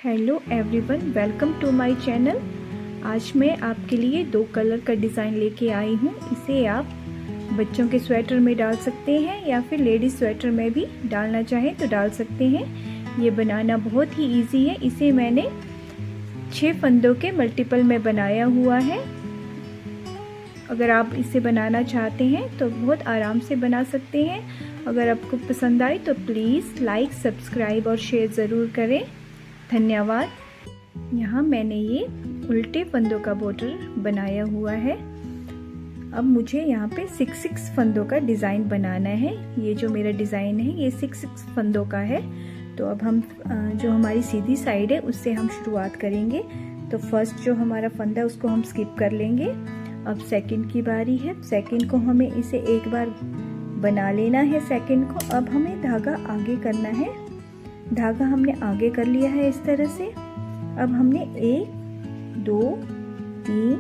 Hello everyone, welcome to my channel. आज मैं आपके लिए 2 कलर का डिज़ाइन लेके आई हूँ। इसे आप बच्चों के स्वेटर में डाल सकते हैं या फिर लेडीज़ स्वेटर में भी डालना चाहें तो डाल सकते हैं। ये बनाना बहुत ही इजी है। इसे मैंने 6 फंदों के मल्टीपल में बनाया हुआ है। अगर आप इसे बनाना चाहते हैं तो बहुत आराम से बना सकते हैं। अगर आपको पसंद आए तो प्लीज़ लाइक, सब्सक्राइब और शेयर ज़रूर करें। धन्यवाद। यहाँ मैंने ये उल्टे फंदों का बॉर्डर बनाया हुआ है। अब मुझे यहाँ पे 6 फंदों का डिज़ाइन बनाना है। ये जो मेरा डिज़ाइन है ये 6 फंदों का है। तो अब हम जो हमारी सीधी साइड है उससे हम शुरुआत करेंगे। तो फर्स्ट जो हमारा फंदा है उसको हम स्किप कर लेंगे। अब सेकंड की बारी है। सेकंड को हमें इसे एक बार बना लेना है। सेकंड को अब हमें धागा आगे करना है। धागा हमने आगे कर लिया है इस तरह से। अब हमने 1 2 3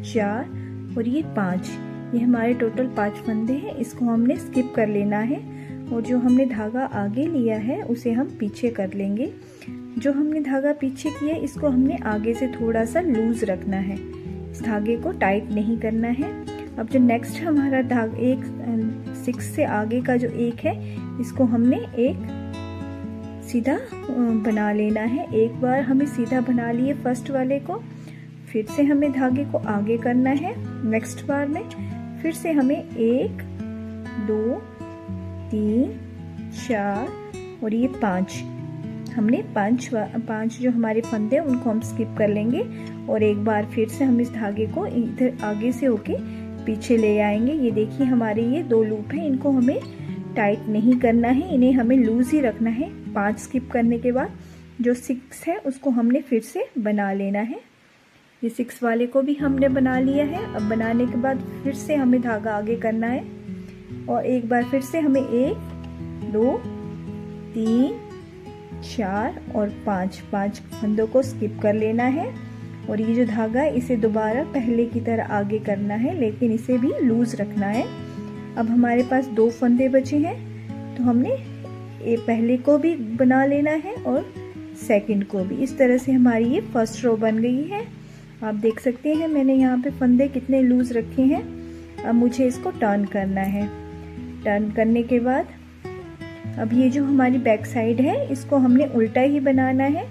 4 और ये 5, ये हमारे टोटल 5 फंदे हैं। इसको हमने स्किप कर लेना है और जो हमने धागा आगे लिया है उसे हम पीछे कर लेंगे। जो हमने धागा पीछे किया है इसको हमने आगे से थोड़ा सा लूज रखना है। इस धागे को टाइट नहीं करना है। अब जो नेक्स्ट हमारा धागा 6 से आगे का जो एक है इसको हमने एक सीधा बना लेना है। एक बार हमें सीधा बना लिए फर्स्ट वाले को, फिर से हमें धागे को आगे करना है। नेक्स्ट बार में फिर से हमें 1 2 3 4 और ये 5, हमने 5 जो हमारे फंदे हैं उनको हम स्किप कर लेंगे और एक बार फिर से हम इस धागे को इधर आगे से होके पीछे ले आएंगे। ये देखिए हमारे ये 2 लूप हैं, इनको हमें टाइट नहीं करना है, इन्हें हमें लूज ही रखना है। 5 स्किप करने के बाद जो 6 है उसको हमने फिर से बना लेना है। ये 6 वाले को भी हमने बना लिया है। अब बनाने के बाद फिर से हमें धागा आगे करना है और एक बार फिर से हमें 1 2 3 4 और 5 फंदों को स्किप कर लेना है। और ये जो धागा है इसे दोबारा पहले की तरह आगे करना है, लेकिन इसे भी लूज रखना है। अब हमारे पास 2 फंदे बचे हैं तो हमने पहले को भी बना लेना है और सेकंड को भी। इस तरह से हमारी ये फर्स्ट रो बन गई है। आप देख सकते हैं मैंने यहाँ पे फंदे कितने लूज रखे हैं। अब मुझे इसको टर्न करना है। टर्न करने के बाद अब ये जो हमारी बैक साइड है इसको हमने उल्टा ही बनाना है।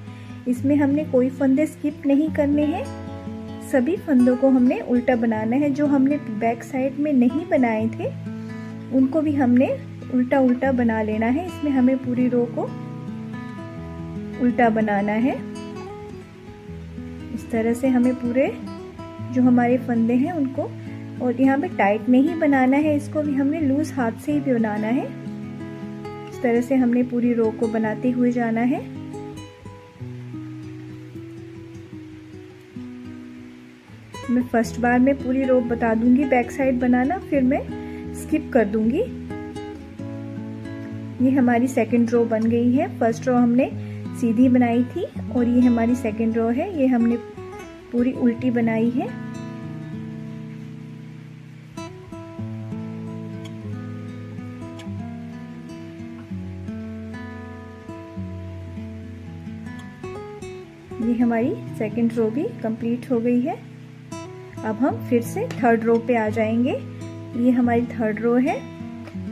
इसमें हमने कोई फंदे स्किप नहीं करने हैं, सभी फंदों को हमने उल्टा बनाना है। जो हमने बैक साइड में नहीं बनाए थे उनको भी हमने उल्टा उल्टा बना लेना है। इसमें हमें पूरी रो को उल्टा बनाना है। इस तरह से हमें पूरे जो हमारे फंदे हैं उनको, और यहाँ पे टाइट नहीं बनाना है, इसको भी हमने लूज हाथ से ही बनाना है। इस तरह से हमने पूरी रो को बनाते हुए जाना है। मैं फर्स्ट बार में पूरी रो बता दूंगी बैक साइड बनाना, फिर मैं स्किप कर दूंगी। ये हमारी सेकंड रो बन गई है। फर्स्ट रो हमने सीधी बनाई थी और ये हमारी सेकंड रो है, ये हमने पूरी उल्टी बनाई है। ये हमारी सेकंड रो भी कंप्लीट हो गई है। अब हम फिर से थर्ड रो पे आ जाएंगे। ये हमारी थर्ड रो है।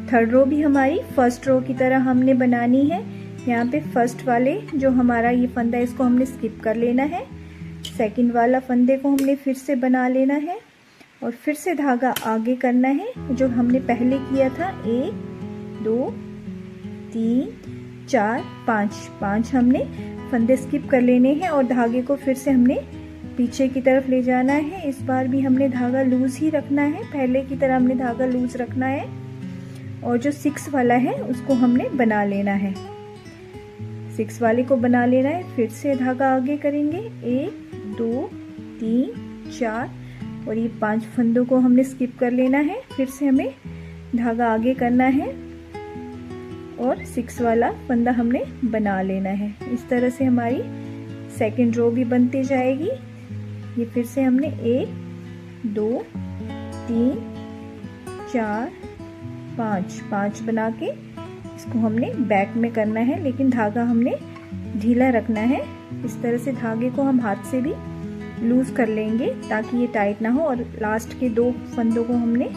थर्ड रो भी हमारी फर्स्ट रो की तरह हमने बनानी है। यहाँ पे फर्स्ट वाले जो हमारा ये फंदा है इसको हमने स्किप कर लेना है। सेकंड वाला फंदे को हमने फिर से बना लेना है और फिर से धागा आगे करना है जो हमने पहले किया था। 1 2 3 4 5 हमने फंदे स्किप कर लेने हैं और धागे को फिर से हमने पीछे की तरफ ले जाना है। इस बार भी हमने धागा लूज ही रखना है, पहले की तरह हमने धागा लूज रखना है। और जो 6 वाला है उसको हमने बना लेना है। 6 वाले को बना लेना है, फिर से धागा आगे करेंगे। 1 2 3 4 और ये 5 फंदों को हमने स्किप कर लेना है। फिर से हमें धागा आगे करना है और 6 वाला फंदा हमने बना लेना है। इस तरह से हमारी सेकंड रो भी बनती जाएगी। ये फिर से हमने 1 2 3 4 5 बना के इसको हमने बैक में करना है, लेकिन धागा हमने ढीला रखना है। इस तरह से धागे को हम हाथ से भी लूज कर लेंगे ताकि ये टाइट ना हो। और लास्ट के 2 फंदों को हमने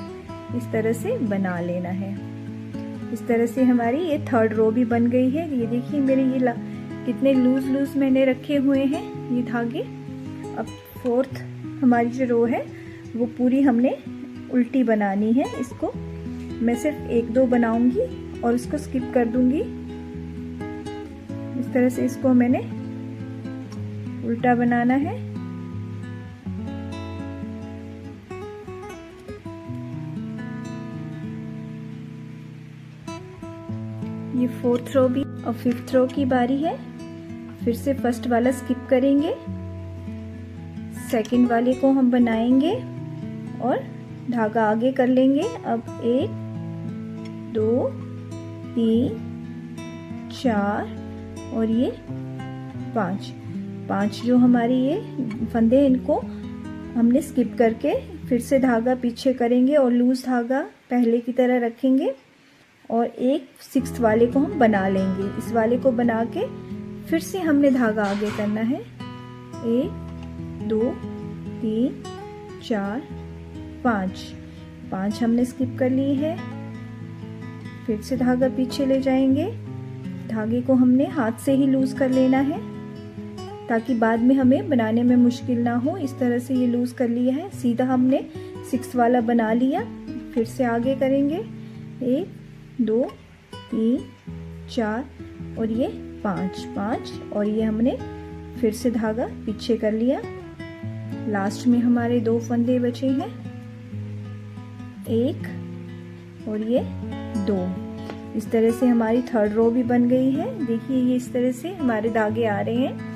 इस तरह से बना लेना है। इस तरह से हमारी ये 3rd रो भी बन गई है। ये देखिए मेरे ये कितने लूज मैंने रखे हुए हैं ये धागे। अब 4th हमारी जो रो है वो पूरी हमने उल्टी बनानी है। इसको मैं सिर्फ 1-2 बनाऊंगी और इसको स्किप कर दूंगी। इस तरह से इसको मैंने उल्टा बनाना है। ये 4th रो भी। और 5th रो की बारी है। फिर से फर्स्ट वाला स्किप करेंगे, सेकंड वाले को हम बनाएंगे और धागा आगे कर लेंगे। अब 1 2 3 4 और ये 5 जो हमारी ये फंदे, इनको हमने स्किप करके फिर से धागा पीछे करेंगे और लूज धागा पहले की तरह रखेंगे और एक 6th वाले को हम बना लेंगे। इस वाले को बना के फिर से हमने धागा आगे करना है। 1 2 3 4 5 हमने स्किप कर ली है। फिर से धागा पीछे ले जाएंगे। धागे को हमने हाथ से ही लूज कर लेना है ताकि बाद में हमें बनाने में मुश्किल ना हो। इस तरह से ये लूज कर लिया है। सीधा हमने 6 वाला बना लिया। फिर से आगे करेंगे। 1 2 3 4 और ये 5 और ये हमने फिर से धागा पीछे कर लिया। लास्ट में हमारे 2 फंदे बचे हैं, 1 और ये 2। इस तरह से हमारी 3rd रो भी बन गई है। देखिए ये इस तरह से हमारे धागे आ रहे हैं।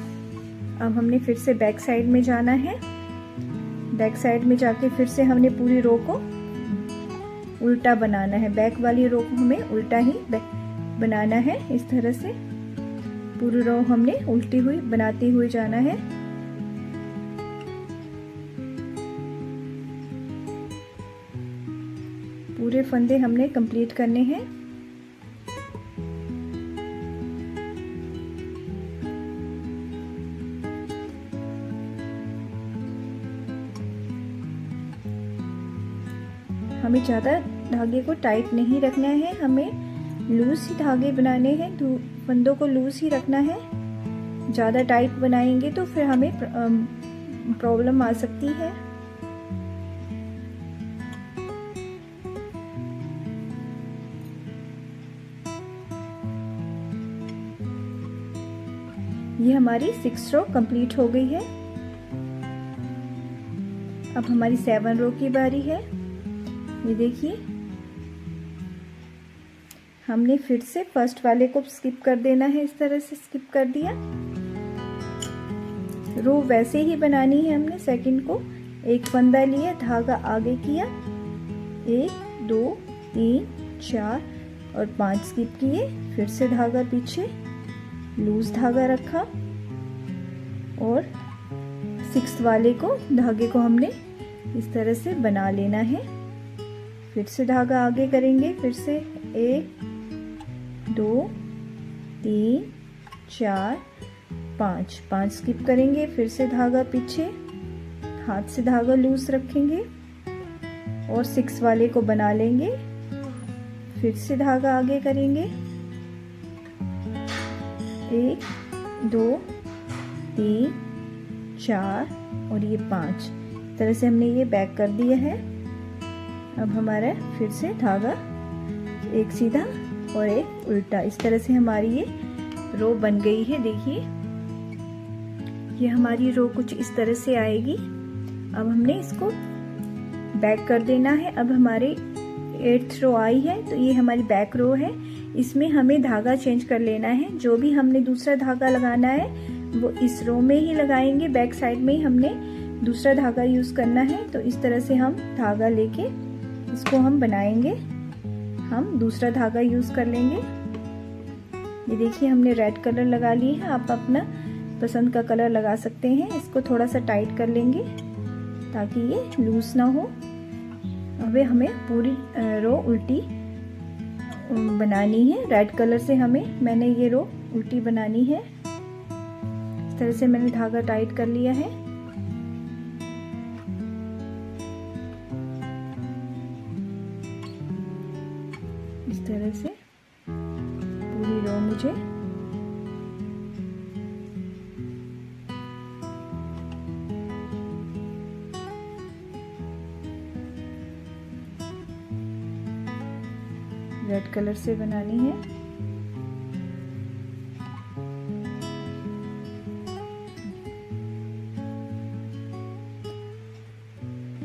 अब हमने फिर से बैक साइड में जाना है। बैक साइड में जाके फिर से हमने पूरी रो को उल्टा बनाना है। बैक वाली रो को हमें उल्टा ही बनाना है। इस तरह से पूरी रो हमने उल्टी हुई बनाते हुए जाना है। पूरे फंदे हमने कंप्लीट करने हैं। हमें ज़्यादा धागे को टाइट नहीं रखना है, हमें लूज ही धागे बनाने हैं। फंदों को लूज ही रखना है। ज़्यादा टाइट बनाएंगे तो फिर हमें प्रॉब्लम आ सकती है। ये हमारी 6th रो कंप्लीट हो गई है। अब हमारी 7 रो की बारी है। ये देखिए हमने फिर से फर्स्ट वाले को स्किप कर देना है। इस तरह से स्किप कर दिया। रो वैसे ही बनानी है हमने। सेकंड को एक फंदा लिया, धागा आगे किया, 1 2 3 4 और 5 स्किप किए। फिर से धागा पीछे, लूज धागा रखा और 6th वाले को धागे को हमने इस तरह से बना लेना है। फिर से धागा आगे करेंगे। फिर से 1 2 3 4 5 स्किप करेंगे। फिर से धागा पीछे, हाथ से धागा लूज रखेंगे और 6 वाले को बना लेंगे। फिर से धागा आगे करेंगे। 1 2 3 4 और ये 5। तरह से हमने ये बैक कर दिया है। अब हमारा फिर से धागा एक सीधा और एक उल्टा, इस तरह से हमारी ये रो बन गई है। देखिए ये हमारी रो कुछ इस तरह से आएगी। अब हमने इसको बैक कर देना है। अब हमारी 8th रो आई है तो ये हमारी बैक रो है। इसमें हमें धागा चेंज कर लेना है। जो भी हमने दूसरा धागा लगाना है वो इस रो में ही लगाएंगे। बैक साइड में ही हमने दूसरा धागा यूज करना है। तो इस तरह से हम धागा लेके इसको हम बनाएंगे। हम दूसरा धागा यूज कर लेंगे। ये देखिए हमने रेड कलर लगा ली है। आप अपना पसंद का कलर लगा सकते हैं। इसको थोड़ा सा टाइट कर लेंगे ताकि ये लूज ना हो। अब हमें पूरी रो उल्टी बनानी है। रेड कलर से मैंने ये रो उल्टी बनानी है। इस तरह से मैंने धागा टाइट कर लिया है। इस तरह से पूरी रो मुझे रेड कलर से बनानी है।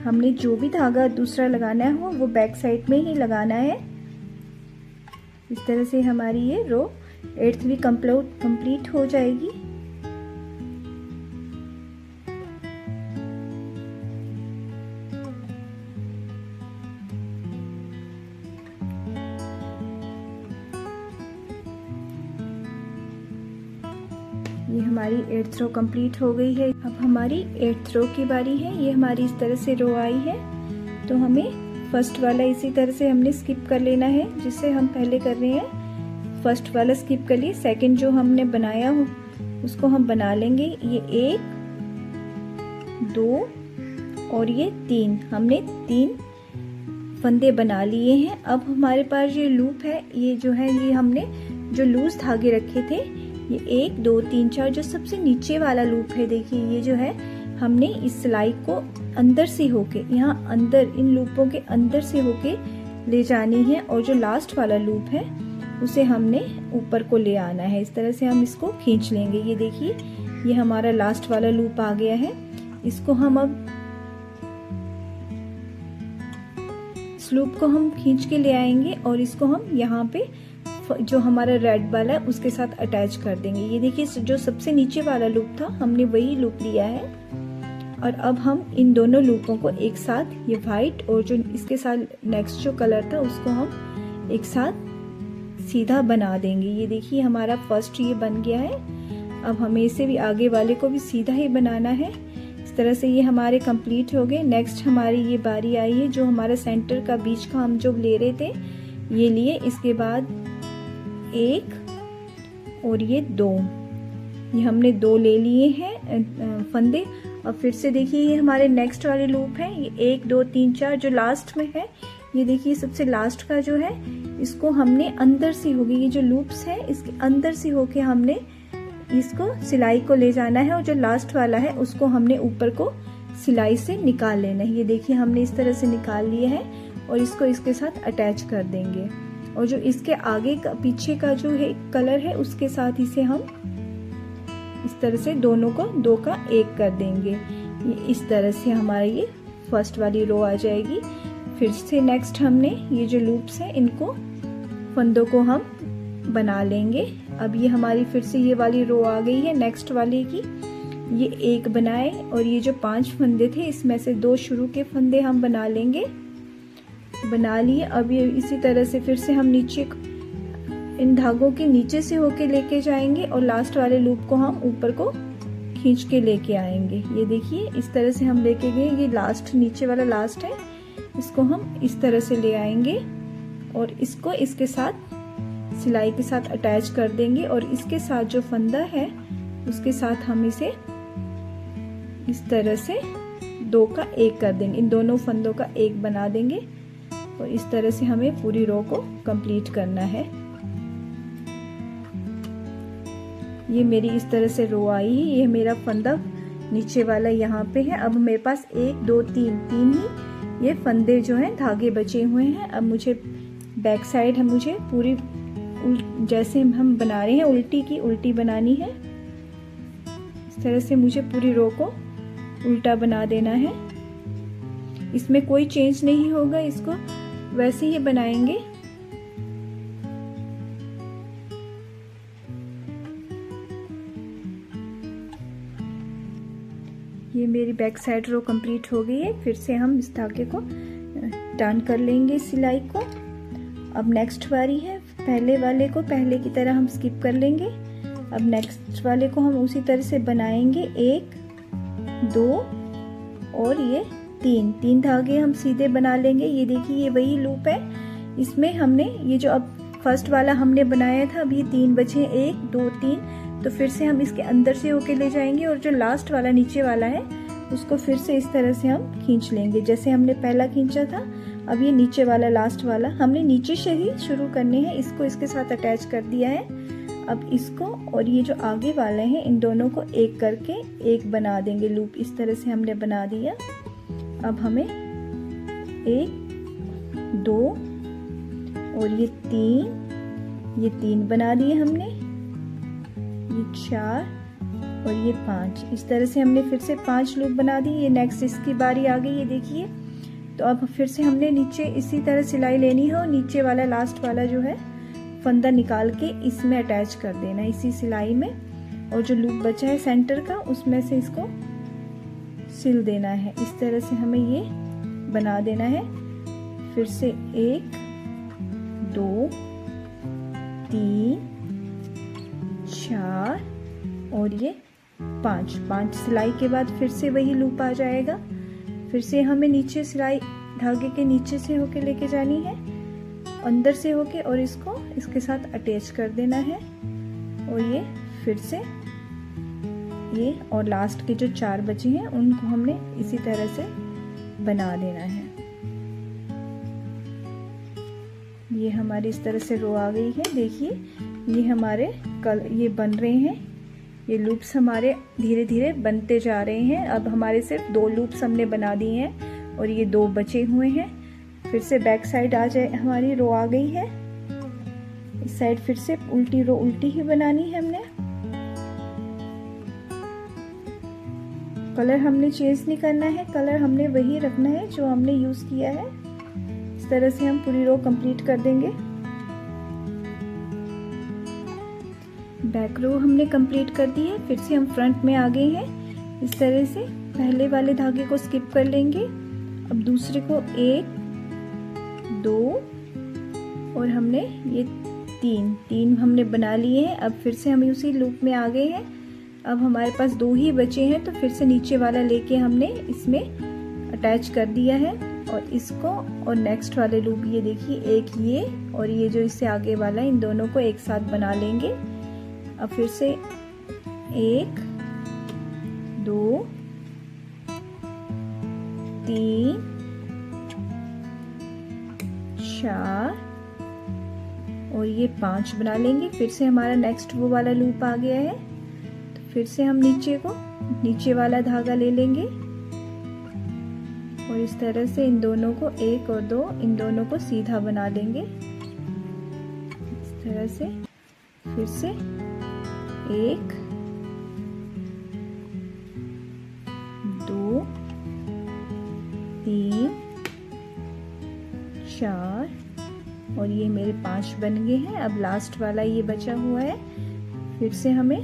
हमने जो भी धागा दूसरा लगाना है वो बैक साइड में ही लगाना है। इस तरह से हमारी ये रो 8th भी कंप्लीट हो जाएगी। ये हमारी 8th रो कंप्लीट हो गई है। अब हमारी 8th रो की बारी है। ये हमारी इस तरह से रो आई है, तो हमें फर्स्ट वाला इसी तरह से हमने स्किप कर लेना है, जिससे हम पहले कर रहे हैं। फर्स्ट वाला स्किप कर लिए, सेकंड जो हमने बनाया हो उसको हम बना लेंगे। ये 1 2 और ये 3, हमने 3 फंदे बना लिए हैं। अब हमारे पास ये लूप है, ये जो है ये हमने जो लूज धागे रखे थे, ये 1 2 3 4 जो सबसे नीचे वाला लूप है, देखिए ये जो है हमने इस सिलाई को अंदर से होके यहाँ अंदर इन लूपों के अंदर से होके ले जानी है, और जो लास्ट वाला लूप है उसे हमने ऊपर को ले आना है। इस तरह से हम इसको खींच लेंगे। ये देखिए ये हमारा लास्ट वाला लूप आ गया है। इसको हम अब इस लूप को हम खींच के ले आएंगे और इसको हम यहाँ पे जो हमारा रेड वाला है उसके साथ अटैच कर देंगे। ये देखिए जो सबसे नीचे वाला लूप था हमने वही लूप लिया है, और अब हम इन दोनों लूपों को एक साथ, ये वाइट और जो इसके साथ नेक्स्ट जो कलर था उसको हम एक साथ सीधा बना देंगे। ये देखिए हमारा फर्स्ट ये बन गया है। अब हमें इसे भी आगे वाले को भी सीधा ही बनाना है। इस तरह से ये हमारे कंप्लीट हो गए। नेक्स्ट हमारी ये बारी आई है, जो हमारा सेंटर का बीच का हम जो ले रहे थे ये लिए, इसके बाद 1 और ये 2, ये हमने 2 ले लिए हैं फंदे। अब फिर से देखिए ये हमारे नेक्स्ट वाले लूप है, ये 1 2 3 4 जो लास्ट में है। ये देखिए सबसे लास्ट का जो है इसको हमने अंदर से होगी, ये जो लूप्स है इसके अंदर से होके हमने इसको सिलाई को ले जाना है, और जो लास्ट वाला है उसको हमने ऊपर को सिलाई से निकाल लेना है। ये देखिए हमने इस तरह से निकाल लिए है और इसको इसके साथ अटैच कर देंगे, और जो इसके आगे का पीछे का जो है कलर है उसके साथ इसे हम इस तरह से दोनों को 2 का 1 कर देंगे। ये इस तरह से हमारा ये फर्स्ट वाली रो आ जाएगी। फिर से नेक्स्ट हमने ये जो लूप्स हैं इनको फंदों को हम बना लेंगे। अब ये हमारी फिर से ये वाली रो आ गई है नेक्स्ट वाले की। ये 1 बनाए और ये जो 5 फंदे थे इसमें से 2 शुरू के फंदे हम बना लेंगे। बना लिए। अब ये इसी तरह से फिर से हम नीचे इन धागों के नीचे से होके लेके जाएंगे और लास्ट वाले लूप को हम ऊपर को खींच के लेके आएंगे। ये देखिए इस तरह से हम लेके गए, ये लास्ट नीचे वाला लास्ट है, इसको हम इस तरह से ले आएंगे और इसको इसके साथ सिलाई के साथ अटैच कर देंगे, और इसके साथ जो फंदा है उसके साथ हम इसे इस तरह से 2 का 1 कर देंगे। इन दोनों फंदों का 1 बना देंगे और इस तरह से हमें पूरी रो को कंप्लीट करना है। ये मेरी इस तरह से रो आई है। ये मेरा फंदा नीचे वाला यहाँ पे है। अब मेरे पास 1 2 3 ही ये फंदे जो हैं धागे बचे हुए हैं। अब मुझे बैक साइड है, मुझे पूरी जैसे हम बना रहे हैं उल्टी की उल्टी बनानी है। इस तरह से मुझे पूरी रो को उल्टा बना देना है। इसमें कोई चेंज नहीं होगा, इसको वैसे ही बनाएंगे। ये मेरी बैक साइड रो कंप्लीट हो गई है। फिर से हम इस धागे को टर्न कर लेंगे सिलाई को। अब नेक्स्ट बारी है, पहले वाले को पहले की तरह हम स्किप कर लेंगे। अब नेक्स्ट वाले को हम उसी तरह से बनाएंगे। 1 2 और ये 3 धागे हम सीधे बना लेंगे। ये देखिए ये वही लूप है, इसमें हमने ये जो अब फर्स्ट वाला हमने बनाया था, अब ये 3 बचे, 1 2 3 तो फिर से हम इसके अंदर से होके ले जाएंगे और जो लास्ट वाला नीचे वाला है उसको फिर से इस तरह से हम खींच लेंगे जैसे हमने पहला खींचा था। अब ये नीचे वाला लास्ट वाला हमने नीचे से ही शुरू करने हैं, इसको इसके साथ अटैच कर दिया है। अब इसको और ये जो आगे वाले हैं इन दोनों को एक करके एक बना देंगे लूप, इस तरह से हमने बना दिया। अब हमें 1 2 और ये 3 बना दिए हमने, ये 4 और ये 5, इस तरह से हमने फिर से 5 लूप बना दिए। ये नेक्स्ट इसकी बारी आ गई, ये देखिए। तो अब फिर से हमने नीचे इसी तरह सिलाई लेनी है और नीचे वाला लास्ट वाला जो है फंदा निकाल के इसमें अटैच कर देना है इसी सिलाई में, और जो लूप बचा है सेंटर का उसमें से इसको सिल देना है। इस तरह से हमें ये बना देना है। फिर से 1 2 3 4 और ये 5 सिलाई के बाद फिर से वही लूप आ जाएगा। फिर से हमें नीचे सिलाई धागे के नीचे से होके लेके जानी है, अंदर से होके, और इसको इसके साथ अटैच कर देना है। और ये फिर से ये और लास्ट के जो 4 बचे हैं उनको हमने इसी तरह से बना देना है। ये हमारी इस तरह से रो आ गई है। देखिए ये हमारे ये बन रहे हैं, ये लूप्स हमारे धीरे धीरे बनते जा रहे हैं। अब हमारे सिर्फ 2 लूप्स हमने बना दिए हैं और ये 2 बचे हुए हैं। फिर से बैक साइड आ जाए, हमारी रो आ गई है। इस साइड फिर से उल्टी रो उल्टी ही बनानी है हमने। कलर हमने चेंज नहीं करना है, कलर हमने वही रखना है जो हमने यूज किया है। इस तरह से हम पूरी रो कंप्लीट कर देंगे। बैक रो हमने कंप्लीट कर दी है। फिर से हम फ्रंट में आ गए हैं। इस तरह से पहले वाले धागे को स्किप कर लेंगे। अब दूसरे को 1 2 और हमने ये 3 हमने बना लिए हैं। अब फिर से हम उसी लूप में आ गए हैं। अब हमारे पास 2 ही बचे हैं, तो फिर से नीचे वाला लेके हमने इसमें अटैच कर दिया है और इसको और नेक्स्ट वाले लूप, ये देखिए, एक ये और ये जो इससे आगे वाला है, इन दोनों को एक साथ बना लेंगे। अब फिर से 1 2 3 4 और ये 5 बना लेंगे। फिर से हमारा नेक्स्ट वो वाला लूप आ गया है। तो फिर से हम नीचे वाला धागा ले लेंगे और इस तरह से इन दोनों को 1 और 2 इन दोनों को सीधा बना लेंगे। इस तरह से फिर से 1 2 3 4 और ये मेरे 5 बन गए हैं। अब लास्ट वाला ये बचा हुआ है। फिर से हमें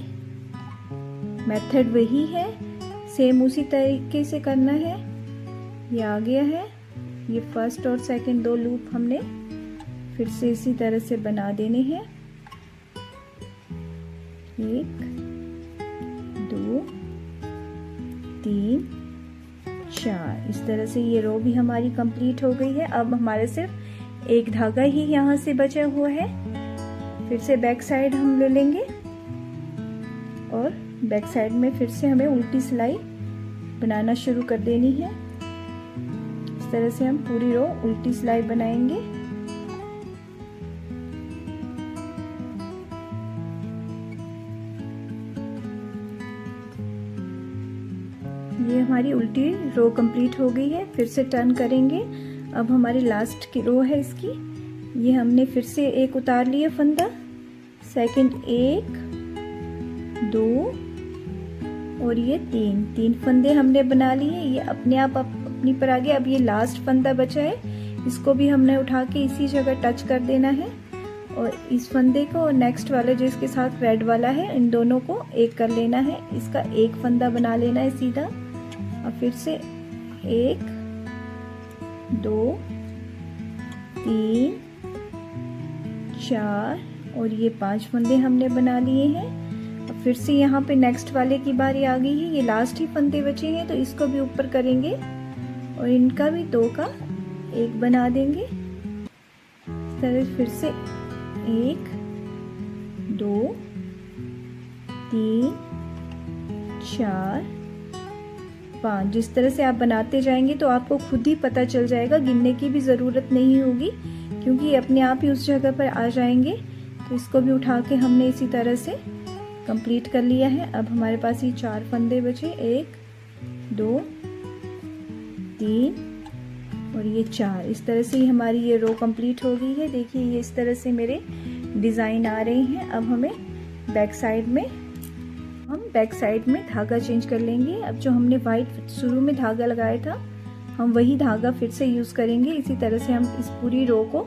मेथड वही है, सेम उसी तरीके से करना है। ये आ गया है। ये फर्स्ट और सेकंड 2 लूप हमने फिर से इसी तरह से बना देने हैं। 1 2 3 4 इस तरह से ये रो भी हमारी कंप्लीट हो गई है। अब हमारे सिर्फ एक धागा ही यहाँ से बचा हुआ है। फिर से बैक साइड हम ले लेंगे और बैक साइड में फिर से हमें उल्टी सिलाई बनाना शुरू कर देनी है। इस तरह से हम पूरी रो उल्टी सिलाई बनाएंगे। ये हमारी उल्टी रो कंप्लीट हो गई है। फिर से टर्न करेंगे। अब हमारी लास्ट की रो है इसकी। ये हमने फिर से एक उतार लिया फंदा, सेकंड 1 2 और ये 3 फंदे हमने बना लिए। ये अपने आप अपनी पर आ गया। अब ये लास्ट फंदा बचा है, इसको भी हमने उठा के इसी जगह टच कर देना है और इस फंदे को और नेक्स्ट वाले जो इसके साथ रेड वाला है, इन दोनों को एक कर लेना है। इसका एक फंदा बना लेना है सीधा। और फिर से 1 2 3 4 और ये 5 फंदे हमने बना लिए हैं। अब फिर से यहाँ पे नेक्स्ट वाले की बारी आ गई है। ये लास्ट ही फंदे बचे हैं, तो इसको भी ऊपर करेंगे और इनका भी 2 का 1 बना देंगे। इस तरह फिर से 1 2 3 4 5। जिस तरह से आप बनाते जाएंगे तो आपको खुद ही पता चल जाएगा, गिनने की भी ज़रूरत नहीं होगी क्योंकि ये अपने आप ही उस जगह पर आ जाएंगे। तो इसको भी उठा के हमने इसी तरह से कंप्लीट कर लिया है। अब हमारे पास ये 4 फंदे बचे, 1 2 3 और ये 4। इस तरह से ही हमारी ये रो कंप्लीट हो गई है। देखिए ये इस तरह से मेरे डिज़ाइन आ रहे हैं। अब हमें बैक साइड में धागा चेंज कर लेंगे। अब जो हमने वाइट शुरू में धागा लगाया था, हम वही धागा फिर से यूज़ करेंगे। इसी तरह से हम इस पूरी रो को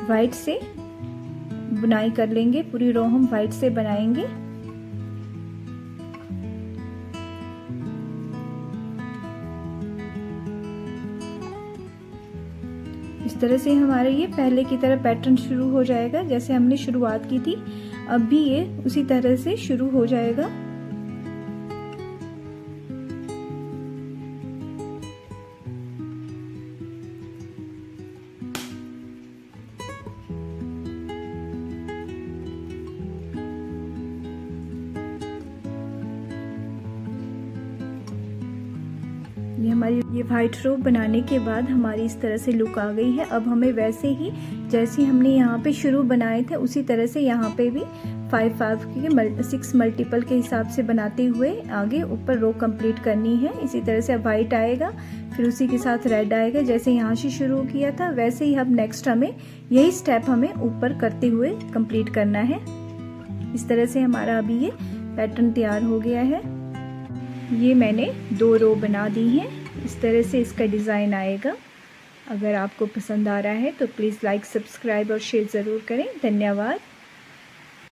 वाइट से बुनाई कर लेंगे। पूरी रो हम वाइट से बनाएंगे। इस तरह से हमारा ये पहले की तरह पैटर्न शुरू हो जाएगा, जैसे हमने शुरुआत की थी। अब भी ये उसी तरह से शुरू हो जाएगा। ये हमारी ये वाइट रो बनाने के बाद हमारी इस तरह से लुक आ गई है। अब हमें वैसे ही जैसे हमने यहाँ पे शुरू बनाए थे उसी तरह से यहाँ पे भी 5 के 6 मल्टीपल के हिसाब से बनाते हुए आगे ऊपर रो कंप्लीट करनी है। इसी तरह से वाइट आएगा, फिर उसी के साथ रेड आएगा। जैसे यहाँ से शुरू किया था वैसे ही अब नेक्स्ट हमें यही स्टेप हमें ऊपर करते हुए कंप्लीट करना है। इस तरह से हमारा अभी ये पैटर्न तैयार हो गया है। ये मैंने 2 रो बना दी हैं। इस तरह से इसका डिज़ाइन आएगा। अगर आपको पसंद आ रहा है तो प्लीज़ लाइक, सब्सक्राइब और शेयर ज़रूर करें। धन्यवाद।